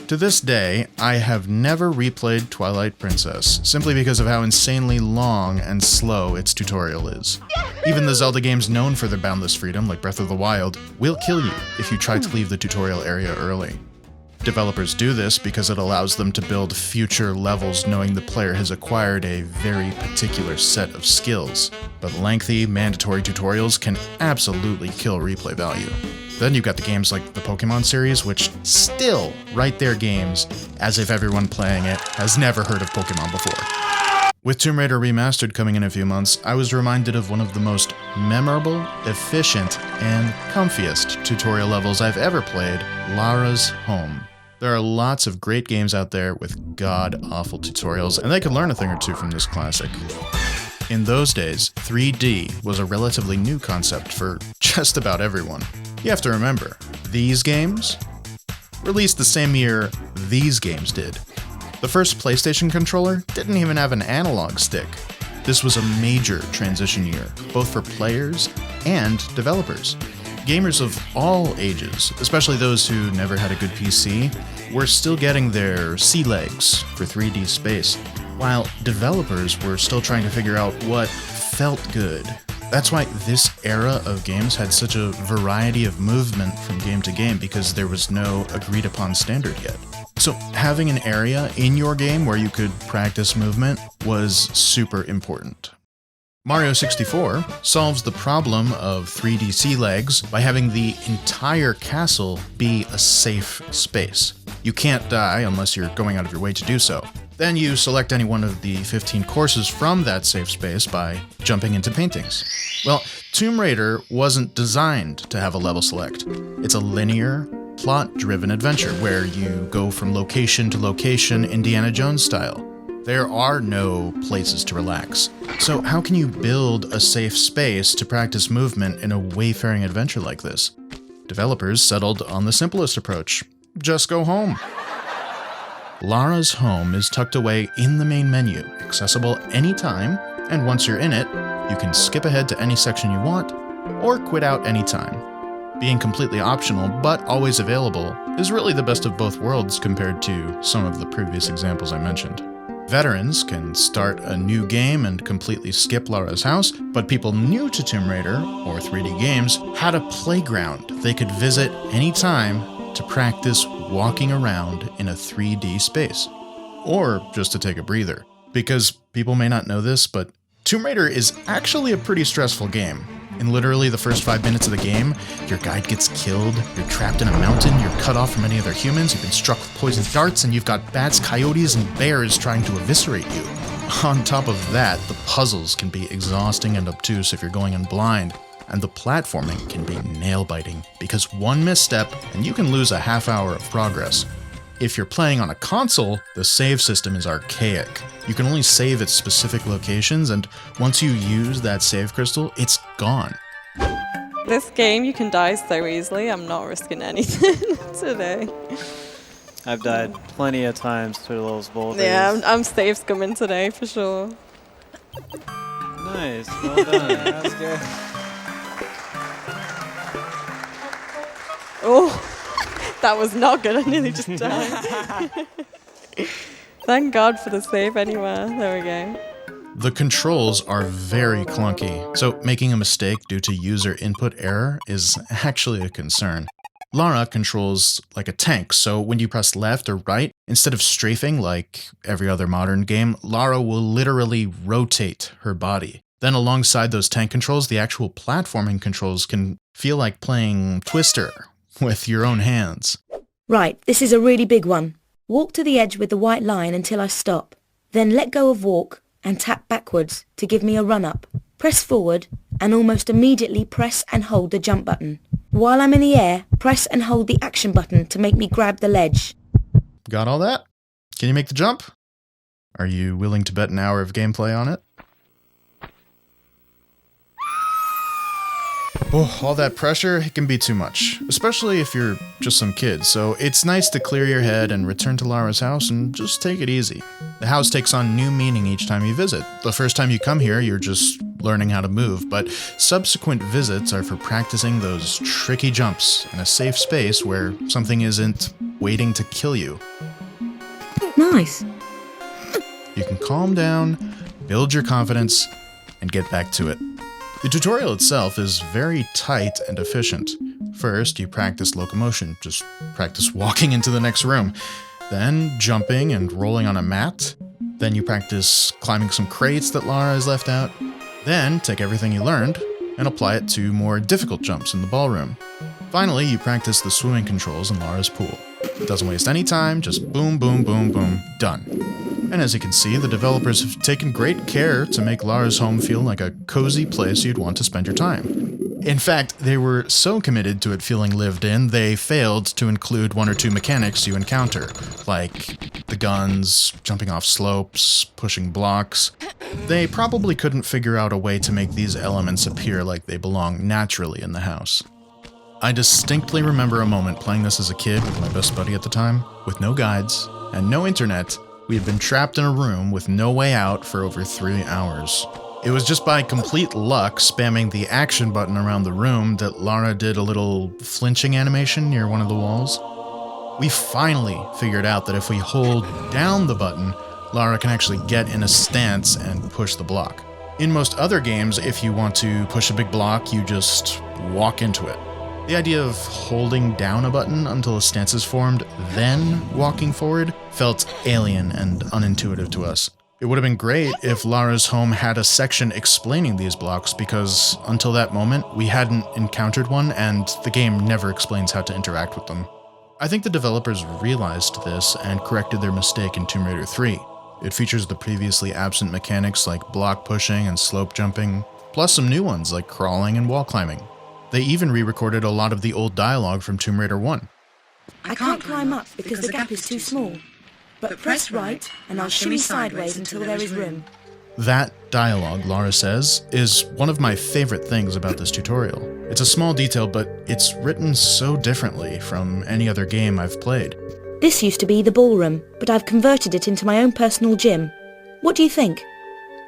To this day, I have never replayed Twilight Princess, simply because of how insanely long and slow its tutorial is. Even the Zelda games known for their boundless freedom, like Breath of the Wild, will kill you if you try to leave the tutorial area early. Developers do this because it allows them to build future levels knowing the player has acquired a very particular set of skills, but lengthy, mandatory tutorials can absolutely kill replay value. Then you've got the games like the Pokemon series, which still write their games as if everyone playing it has never heard of Pokemon before. With Tomb Raider Remastered coming in a few months, I was reminded of one of the most memorable, efficient, and comfiest tutorial levels I've ever played, Lara's Home. There are lots of great games out there with god-awful tutorials, and they could learn a thing or two from this classic. In those days, 3D was a relatively new concept for just about everyone. You have to remember, these games released the same year these games did. The first PlayStation controller didn't even have an analog stick. This was a major transition year, both for players and developers. Gamers of all ages, especially those who never had a good PC, were still getting their sea legs for 3D space, while developers were still trying to figure out what felt good. That's why this era of games had such a variety of movement from game to game, because there was no agreed upon standard yet. So having an area in your game where you could practice movement was super important. Mario 64 solves the problem of 3D sea legs by having the entire castle be a safe space. You can't die unless you're going out of your way to do so. Then you select any one of the 15 courses from that safe space by jumping into paintings. Well, Tomb Raider wasn't designed to have a level select. It's a linear, plot-driven adventure where you go from location to location, Indiana Jones style. There are no places to relax. So how can you build a safe space to practice movement in a wayfaring adventure like this? Developers settled on the simplest approach. Just go home. Lara's Home is tucked away in the main menu, accessible anytime, and once you're in it, you can skip ahead to any section you want, or quit out anytime. Being completely optional, but always available, is really the best of both worlds compared to some of the previous examples I mentioned. Veterans can start a new game and completely skip Lara's house, but people new to Tomb Raider, or 3D games, had a playground they could visit anytime to practice walking around in a 3D space. Or just to take a breather. Because people may not know this, but Tomb Raider is actually a pretty stressful game. In literally the first 5 minutes of the game, your guide gets killed, you're trapped in a mountain, you're cut off from any other humans, you've been struck with poison darts, and you've got bats, coyotes, and bears trying to eviscerate you. On top of that, the puzzles can be exhausting and obtuse if you're going in blind, and the platforming can be nail-biting, because one misstep and you can lose a half hour of progress. If you're playing on a console, the save system is archaic. You can only save at specific locations, and once you use that save crystal, it's gone. This game, you can die so easily. I'm not risking anything today. I've died plenty of times to those boulders. Yeah, I'm save scumming today for sure. Nice, well done. That's good. Oh, that was not good. I nearly just died. Thank God for the save anywhere. There we go. The controls are very clunky, so making a mistake due to user input error is actually a concern. Lara controls like a tank, so when you press left or right, instead of strafing like every other modern game, Lara will literally rotate her body. Then alongside those tank controls, the actual platforming controls can feel like playing Twister with your own hands. Right, this is a really big one. Walk to the edge with the white line until I stop. Then let go of walk and tap backwards to give me a run-up. Press forward and almost immediately press and hold the jump button. While I'm in the air, press and hold the action button to make me grab the ledge. Got all that? Can you make the jump? Are you willing to bet an hour of gameplay on it? Oh, all that pressure, it can be too much, especially if you're just some kid, so it's nice to clear your head and return to Lara's house and just take it easy. The house takes on new meaning each time you visit. The first time you come here, you're just learning how to move, but subsequent visits are for practicing those tricky jumps in a safe space where something isn't waiting to kill you. Nice. You can calm down, build your confidence, and get back to it. The tutorial itself is very tight and efficient. First, you practice locomotion, just practice walking into the next room. Then, jumping and rolling on a mat. Then you practice climbing some crates that Lara has left out. Then, take everything you learned and apply it to more difficult jumps in the ballroom. Finally, you practice the swimming controls in Lara's pool. It doesn't waste any time, just boom, boom, boom, boom, done. And as you can see, the developers have taken great care to make Lara's home feel like a cozy place you'd want to spend your time. In fact, they were so committed to it feeling lived in, they failed to include one or two mechanics you encounter, like the guns, jumping off slopes, pushing blocks. They probably couldn't figure out a way to make these elements appear like they belong naturally in the house. I distinctly remember a moment playing this as a kid with my best buddy at the time, with no guides and no internet. We had been trapped in a room with no way out for over 3 hours. It was just by complete luck, spamming the action button around the room, that Lara did a little flinching animation near one of the walls. We finally figured out that if we hold down the button, Lara can actually get in a stance and push the block. In most other games, if you want to push a big block, you just walk into it. The idea of holding down a button until a stance is formed, then walking forward, felt alien and unintuitive to us. It would have been great if Lara's home had a section explaining these blocks, because until that moment, we hadn't encountered one, and the game never explains how to interact with them. I think the developers realized this and corrected their mistake in Tomb Raider 3. It features the previously absent mechanics like block pushing and slope jumping, plus some new ones like crawling and wall climbing. They even re-recorded a lot of the old dialogue from Tomb Raider 1. I can't climb up because the gap is too small. But press right and I'll shimmy sideways until there is room. That dialogue, Lara says, is one of my favorite things about this tutorial. It's a small detail, but it's written so differently from any other game I've played. This used to be the ballroom, but I've converted it into my own personal gym. What do you think?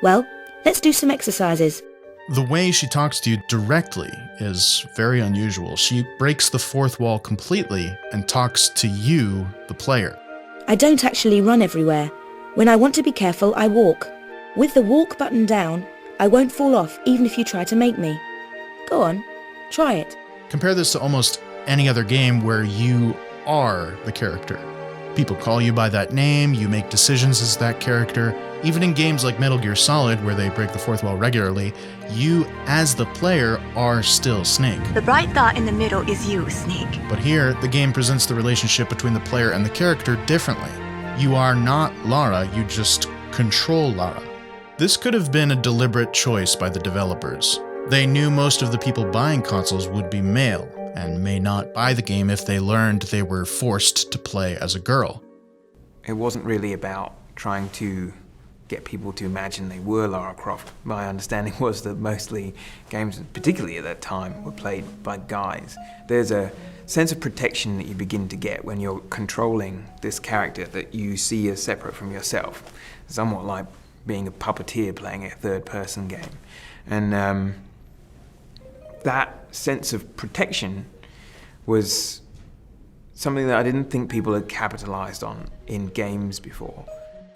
Well, let's do some exercises. The way she talks to you directly is very unusual. She breaks the fourth wall completely and talks to you, the player. I don't actually run everywhere. When I want to be careful, I walk. With the walk button down, I won't fall off even if you try to make me. Go on, try it. Compare this to almost any other game where you are the character. People call you by that name, you make decisions as that character. Even in games like Metal Gear Solid, where they break the fourth wall regularly, you, as the player, are still Snake. The bright dot in the middle is you, Snake. But here, the game presents the relationship between the player and the character differently. You are not Lara, you just control Lara. This could have been a deliberate choice by the developers. They knew most of the people buying consoles would be male, and may not buy the game if they learned they were forced to play as a girl. It wasn't really about trying to get people to imagine they were Lara Croft. My understanding was that mostly games, particularly at that time, were played by guys. There's a sense of protection that you begin to get when you're controlling this character that you see as separate from yourself, somewhat like being a puppeteer playing a third-person game. And that sense of protection was something that I didn't think people had capitalized on in games before.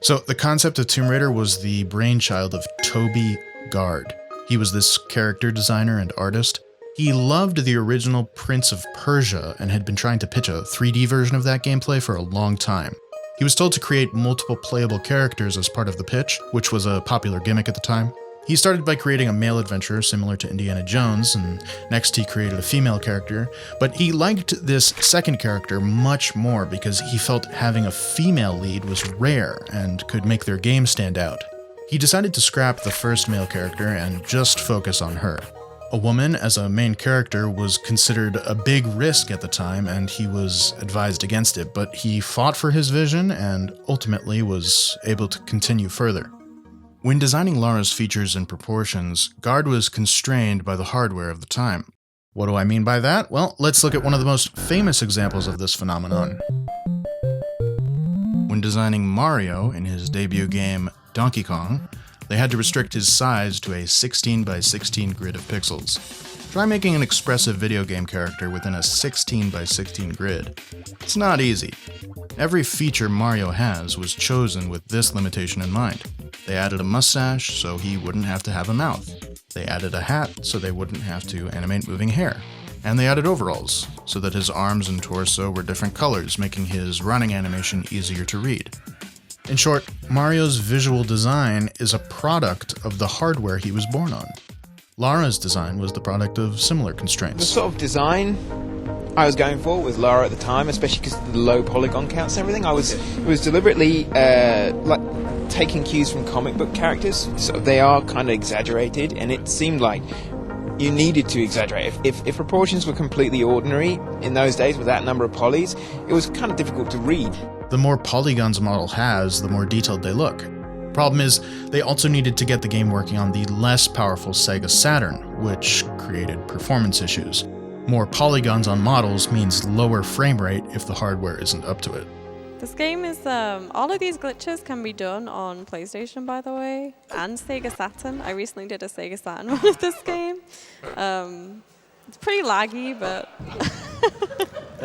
So the concept of Tomb Raider was the brainchild of Toby Gard. He was this character designer and artist. He loved the original Prince of Persia and had been trying to pitch a 3D version of that gameplay for a long time. He was told to create multiple playable characters as part of the pitch, which was a popular gimmick at the time. He started by creating a male adventurer similar to Indiana Jones, and next he created a female character, but he liked this second character much more because he felt having a female lead was rare and could make their game stand out. He decided to scrap the first male character and just focus on her. A woman as a main character was considered a big risk at the time, and he was advised against it, but he fought for his vision and ultimately was able to continue further. When designing Lara's features and proportions, Gard was constrained by the hardware of the time. What do I mean by that? Well, let's look at one of the most famous examples of this phenomenon. When designing Mario in his debut game Donkey Kong, they had to restrict his size to a 16 by 16 grid of pixels. Try making an expressive video game character within a 16 by 16 grid. It's not easy. Every feature Mario has was chosen with this limitation in mind. They added a mustache so he wouldn't have to have a mouth. They added a hat so they wouldn't have to animate moving hair. And they added overalls so that his arms and torso were different colors, making his running animation easier to read. In short, Mario's visual design is a product of the hardware he was born on. Lara's design was the product of similar The constraints. sort of design I was going for with Lara at the time, especially because of the low polygon counts and everything, it was deliberately like taking cues from comic book characters. So they are kind of exaggerated, and it seemed like you needed to exaggerate. If proportions were completely ordinary in those days with that number of polys, it was kind of difficult to read. The more polygons a model has, the more detailed they look. Problem is, they also needed to get the game working on the less powerful Sega Saturn, which created performance issues. More polygons on models means lower frame rate if the hardware isn't up to it. This game is, all of these glitches can be done on PlayStation, by the way, and Sega Saturn. I recently did a Sega Saturn run of this game. It's pretty laggy, but...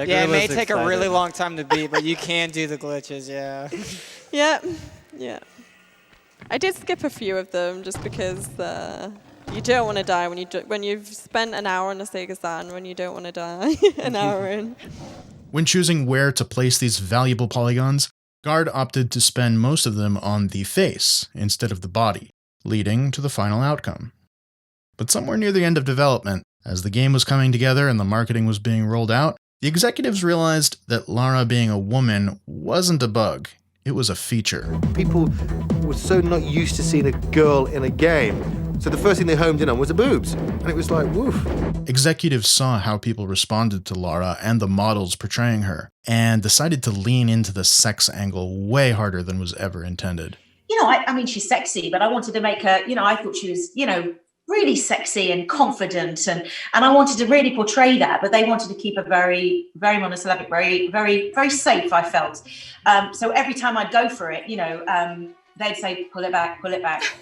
Yeah, it may take a really long time to beat, but you can do the glitches, yeah. Yeah. I did skip a few of them just because you don't want to die when you've spent an hour on a Sega Saturn, when you don't want to die an hour in. When choosing where to place these valuable polygons, Guard opted to spend most of them on the face instead of the body, leading to the final outcome. But somewhere near the end of development, as the game was coming together and the marketing was being rolled out, the executives realized that Lara being a woman wasn't a bug, it was a feature. People were so not used to seeing a girl in a game, so the first thing they homed in on was the boobs, and it was like, woof. Executives saw how people responded to Lara and the models portraying her, and decided to lean into the sex angle way harder than was ever intended. I mean, she's sexy, but I wanted to make her, I thought she was, really sexy and confident, and I wanted to really portray that, but they wanted to keep her very, very monosyllabic, very, very, very safe, I felt. So every time I'd go for it, they'd say, pull it back.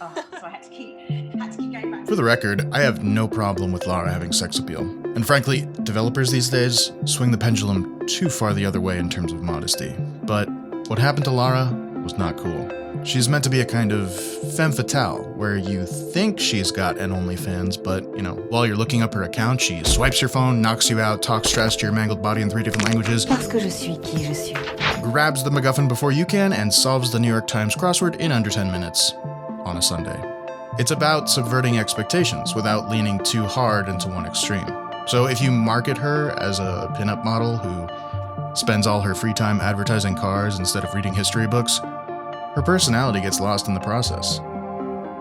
Oh, so I had to keep going back. For the record, I have no problem with Lara having sex appeal. And frankly, developers these days swing the pendulum too far the other way in terms of modesty. But what happened to Lara was not cool. She's meant to be a kind of femme fatale, where you think she's got an OnlyFans, but, while you're looking up her account, she swipes your phone, knocks you out, talks trash to your mangled body in 3 different languages, Parce que je suis qui je suis. grabs the MacGuffin before you can, and solves the New York Times crossword in under 10 minutes on a Sunday. It's about subverting expectations without leaning too hard into one extreme. So if you market her as a pinup model who spends all her free time advertising cars instead of reading history books, her personality gets lost in the process.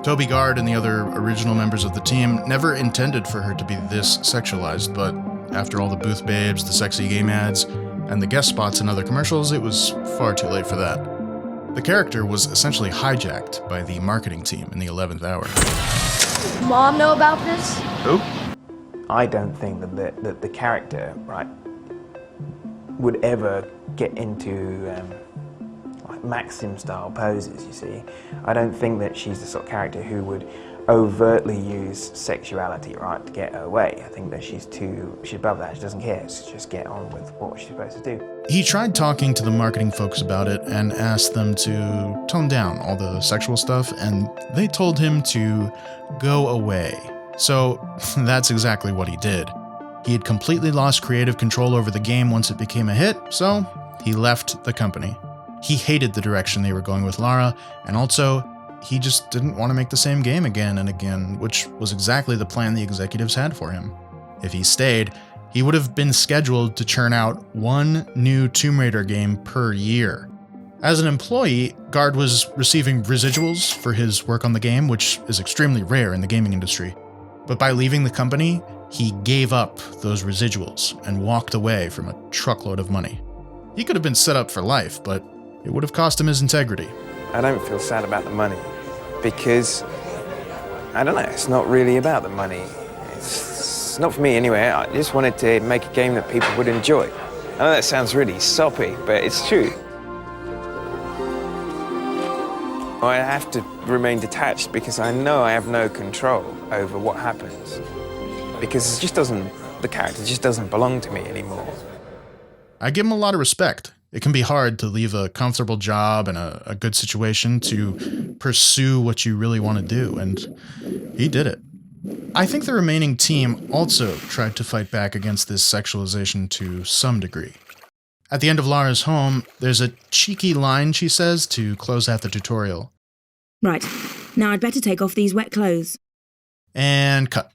Toby Gard and the other original members of the team never intended for her to be this sexualized, but after all the booth babes, the sexy game ads, and the guest spots in other commercials, it was far too late for that. The character was essentially hijacked by the marketing team in the 11th hour. Mom know about this? Who? I don't think that the character, right, would ever get into Maxim-style poses, you see. I don't think that she's the sort of character who would overtly use sexuality, right, to get her way. I think that she's above that. She doesn't care. She's just get on with what she's supposed to do. He tried talking to the marketing folks about it and asked them to tone down all the sexual stuff, and they told him to go away. So that's exactly what he did. He had completely lost creative control over the game once it became a hit, so he left the company. He hated the direction they were going with Lara, and also, he just didn't want to make the same game again and again, which was exactly the plan the executives had for him. If he stayed, he would have been scheduled to churn out one new Tomb Raider game per year. As an employee, Guard was receiving residuals for his work on the game, which is extremely rare in the gaming industry. But by leaving the company, he gave up those residuals and walked away from a truckload of money. He could have been set up for life, but it would have cost him his integrity. I don't feel sad about the money because, I don't know, it's not really about the money. It's not for me anyway. I just wanted to make a game that people would enjoy. I know that sounds really soppy, but it's true. I have to remain detached because I know I have no control over what happens. because the character just doesn't belong to me anymore. I give him a lot of respect. It can be hard to leave a comfortable job and a good situation to pursue what you really want to do, and he did it. I think the remaining team also tried to fight back against this sexualization to some degree. At the end of Lara's home, there's a cheeky line she says to close out the tutorial. Right, now I'd better take off these wet clothes. And cut.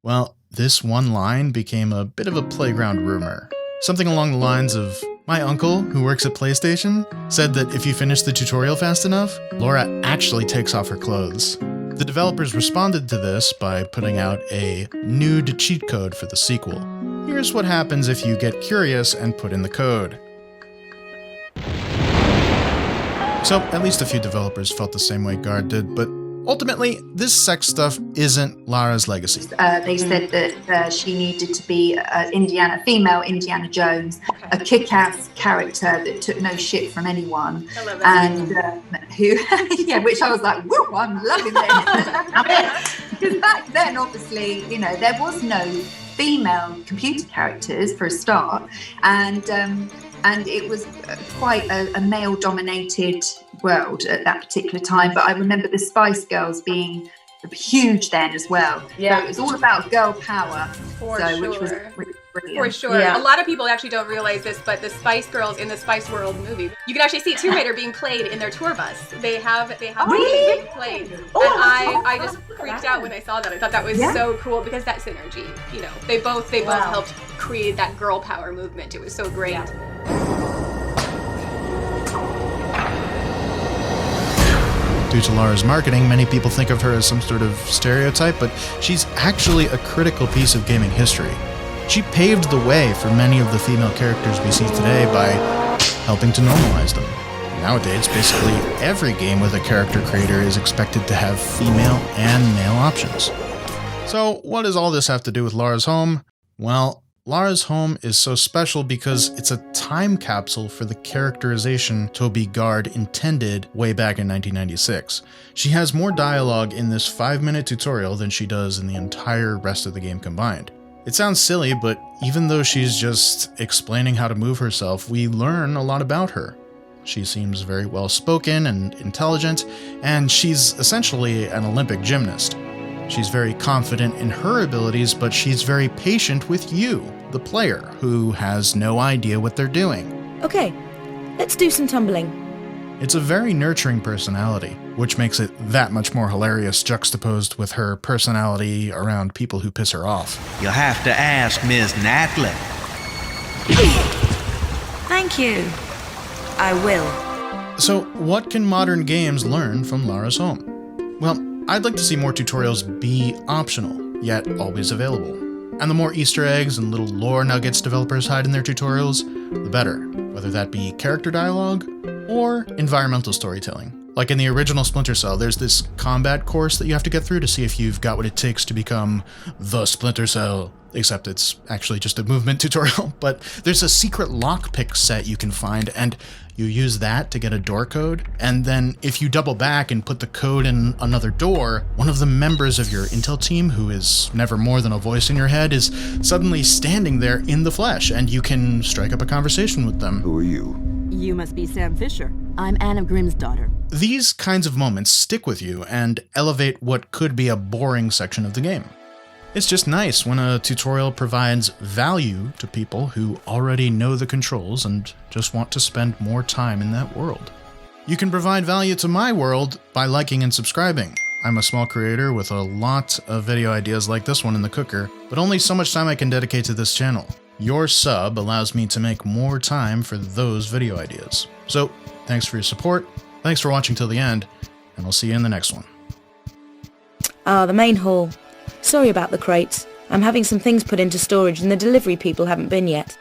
Well, this one line became a bit of a playground rumor. Something along the lines of, my uncle, who works at PlayStation, said that if you finish the tutorial fast enough, Lara actually takes off her clothes. The developers responded to this by putting out a nude cheat code for the sequel. Here's what happens if you get curious and put in the code. So, at least a few developers felt the same way Guard did, but ultimately, this sex stuff isn't Lara's legacy. They said that she needed to be female Indiana Jones, a kick-ass character that took no shit from anyone, and which I was like, woo, I'm loving this. Because back then, obviously, there was no female computer characters for a start, and it was quite a male-dominated world at that particular time. But I remember the Spice Girls being huge then as well. Yeah, so it was all about girl power. Which was brilliant. For sure. Yeah. A lot of people actually don't realize this, but the Spice Girls in the Spice World movie, you can actually see Tomb Raider being played in their tour bus. They have really? being played. And I just freaked out when I saw that. I thought that was so cool because that synergy, they both helped create that girl power movement. It was so great. Yeah. Due to Lara's marketing, many people think of her as some sort of stereotype, but she's actually a critical piece of gaming history. She paved the way for many of the female characters we see today by helping to normalize them. Nowadays, basically every game with a character creator is expected to have female and male options. So, what does all this have to do with Lara's home? Well, Lara's home is so special because it's a time capsule for the characterization Toby Gard intended way back in 1996. She has more dialogue in this 5-minute tutorial than she does in the entire rest of the game combined. It sounds silly, but even though she's just explaining how to move herself, we learn a lot about her. She seems very well spoken and intelligent, and she's essentially an Olympic gymnast. She's very confident in her abilities, but she's very patient with you, the player, who has no idea what they're doing. Okay, let's do some tumbling. It's a very nurturing personality, which makes it that much more hilarious juxtaposed with her personality around people who piss her off. You'll have to ask Ms. Natley. Thank you. I will. So, what can modern games learn from Lara's home? Well, I'd like to see more tutorials be optional, yet always available. And the more Easter eggs and little lore nuggets developers hide in their tutorials, the better, whether that be character dialogue or environmental storytelling. Like in the original Splinter Cell, there's this combat course that you have to get through to see if you've got what it takes to become the Splinter Cell, except it's actually just a movement tutorial. But there's a secret lockpick set you can find, and you use that to get a door code, and then if you double back and put the code in another door, one of the members of your intel team, who is never more than a voice in your head, is suddenly standing there in the flesh, and you can strike up a conversation with them. Who are you? You must be Sam Fisher. I'm Anna Grimm's daughter. These kinds of moments stick with you and elevate what could be a boring section of the game. It's just nice when a tutorial provides value to people who already know the controls and just want to spend more time in that world. You can provide value to my world by liking and subscribing. I'm a small creator with a lot of video ideas like this one in the cooker, but only so much time I can dedicate to this channel. Your sub allows me to make more time for those video ideas. So, thanks for your support, thanks for watching till the end, and I'll see you in the next one. The main hall. Sorry about the crates. I'm having some things put into storage and the delivery people haven't been yet.